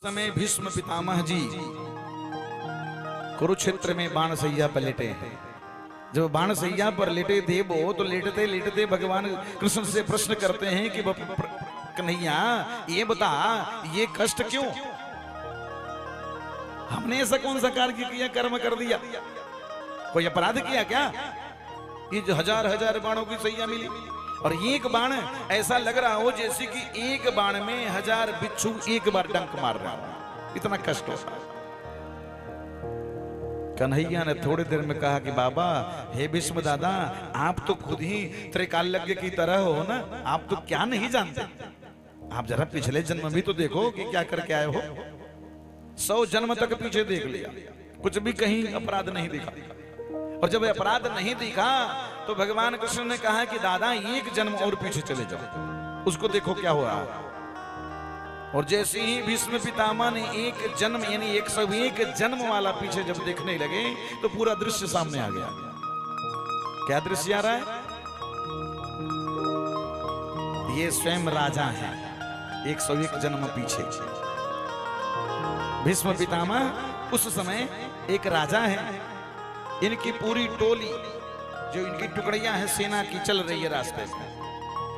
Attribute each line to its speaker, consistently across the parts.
Speaker 1: समय भीष्म पितामह जी कुरुक्षेत्र में बाणसैया पर लेटे हैं। जब बाणसैया पर लेटे थे वो तो लेटते लेटते भगवान कृष्ण से प्रश्न करते हैं कि कन्हैया ये बता ये कष्ट क्यों, हमने ऐसा कौन सा कार्य किया, कर्म कर दिया, कोई अपराध किया क्या? ये जो हजार हजार बाणों की सैया मिली और एक बाण ऐसा लग रहा हो जैसे कि एक बाण में हजार बिच्छू एक बार डंक मार रहा हो, इतना कष्ट होता। कन्हैया ने थोड़ी देर में कहा कि बाबा हे भीष्म दादा, आप तो खुद ही त्रिकालज्ञ की तरह हो ना, आप तो क्या नहीं जानते, आप जरा पिछले जन्म भी तो देखो कि क्या करके आए हो। 100 जन्म तक पीछे देख लिया, कुछ भी कहीं अपराध नहीं दिखा, और जब अपराध नहीं दिखा तो भगवान कृष्ण ने कहा कि दादा एक जन्म और पीछे चले जाओ, उसको देखो क्या हो रहा है। और जैसे ही भीष्म पितामह ने एक जन्म यानी 101 जन्म वाला पीछे जब देखने लगे तो पूरा दृश्य सामने आ गया। क्या दृश्य आ रहा है? ये स्वयं राजा हैं 101 जन्म पीछे। भीष्म पितामह उस समय एक राजा है, इनकी पूरी टोली जो इनकी टुकड़ियां हैं सेना की चल रही है रास्ते में,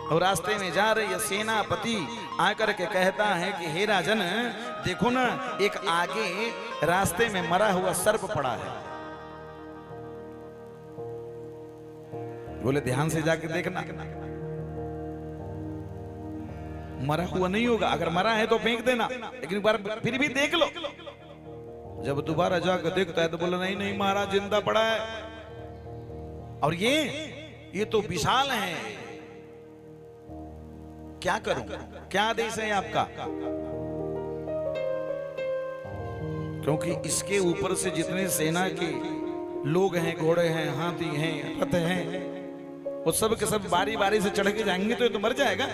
Speaker 1: और रास्ते में जा रही है सेनापति आकर के कहता है कि हे राजन देखो ना, एक आगे रास्ते में मरा हुआ सर्प पड़ा है। बोले ध्यान से जाके देखना, मरा हुआ नहीं होगा, अगर मरा है तो फेंक देना, लेकिन एक बार फिर भी देख लो। जब दोबारा जाकर देखता है तो बोला नहीं नहीं महाराज जिंदा पड़ा है, और ये तो विशाल है, क्या करूं, क्या आदेश है आपका? क्योंकि इसके ऊपर से जितने सेना के लोग हैं, घोड़े हैं, हाथी हैं, रथ हैं, वो सब के सब बारी बारी से चढ़ के जाएंगे तो ये तो मर जाएगा,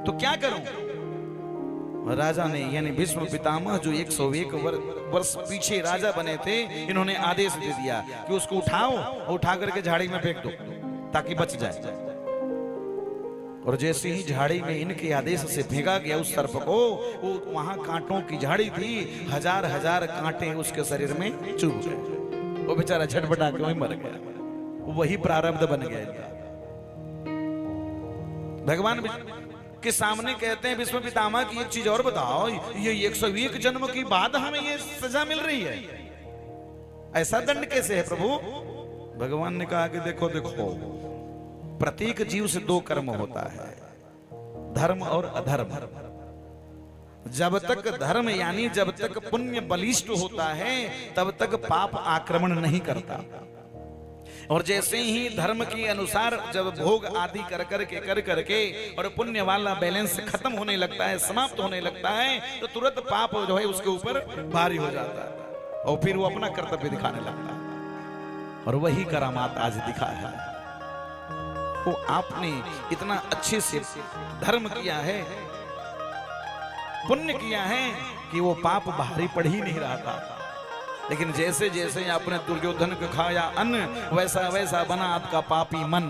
Speaker 1: तो क्या करूं? राजा ने यानी भीष्म पितामह जो 101 वर्ष पीछे राजा बने थे, इन्होंने आदेश दे दिया कि उसको उठाओ और उठा करके झाड़ी में फेंक दो ताकि बच जाए। और जैसे ही झाड़ी में इनके आदेश से फेंका गया उस सर्प को, वो वहां कांटों की झाड़ी थी, हजार हजार कांटे उसके शरीर में चुभ गए, वो बेचारा झटपटा के वहीं मर गया। वही प्रारब्ध बन गया। भगवान के सामने कहते हैं भीष्म पितामह की एक चीज और बताओ, ये 101 जन्म की बाद हमें ये सजा मिल रही है, ऐसा दंड कैसे है प्रभु? भगवान ने कहा कि देखो देखो, प्रत्येक जीव से 2 कर्म होता है, धर्म और अधर्म। जब तक धर्म यानी जब तक पुण्य बलिष्ठ होता है तब तक पाप आक्रमण नहीं करता, और जैसे ही धर्म के अनुसार जब भोग आदि कर करके और पुण्य वाला बैलेंस खत्म होने लगता है, समाप्त होने लगता है, तो तुरंत पाप जो है उसके ऊपर भारी हो जाता है और फिर वो अपना कर्तव्य दिखाने लगता है। और वही करामात आज दिखा है। वो आपने इतना अच्छे से धर्म किया है, पुण्य किया है कि वो पाप भारी पड़ ही नहीं रहा था, लेकिन जैसे जैसे आपने दुर्योधन को खाया अन्न, वैसा वैसा बना आपका पापी मन।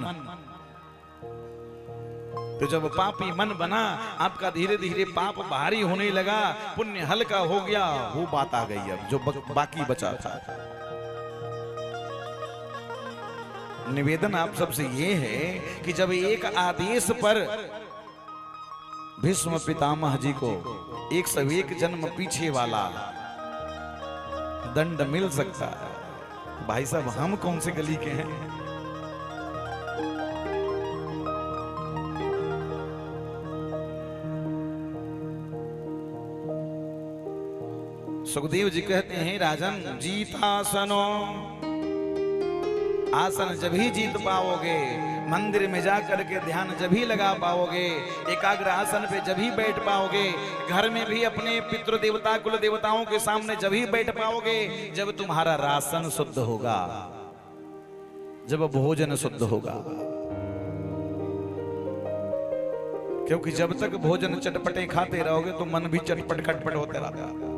Speaker 1: तो जब पापी मन बना आपका, धीरे धीरे पाप भारी होने लगा, पुण्य हल्का हो गया, वो बात आ गई अब जो बाकी बचा था। निवेदन आप सबसे ये है कि जब एक आदेश पर भीष्म पितामह जी को 101 जन्म पीछे वाला दंड मिल सकता है, भाई साहब हम कौन से गली के हैं? सुखदेव जी कहते हैं राजन जीतासनो, आसन जब ही जीत पाओगे, मंदिर में जाकर के ध्यान जब ही लगा पाओगे, एकाग्र आसन पे जब ही बैठ पाओगे, घर में भी अपने पितृ देवता कुल देवताओं के सामने जब ही बैठ पाओगे, जब तुम्हारा राशन शुद्ध होगा, जब भोजन शुद्ध होगा। क्योंकि जब तक भोजन चटपटे खाते रहोगे तो मन भी चटपट खटपट होते रहता है।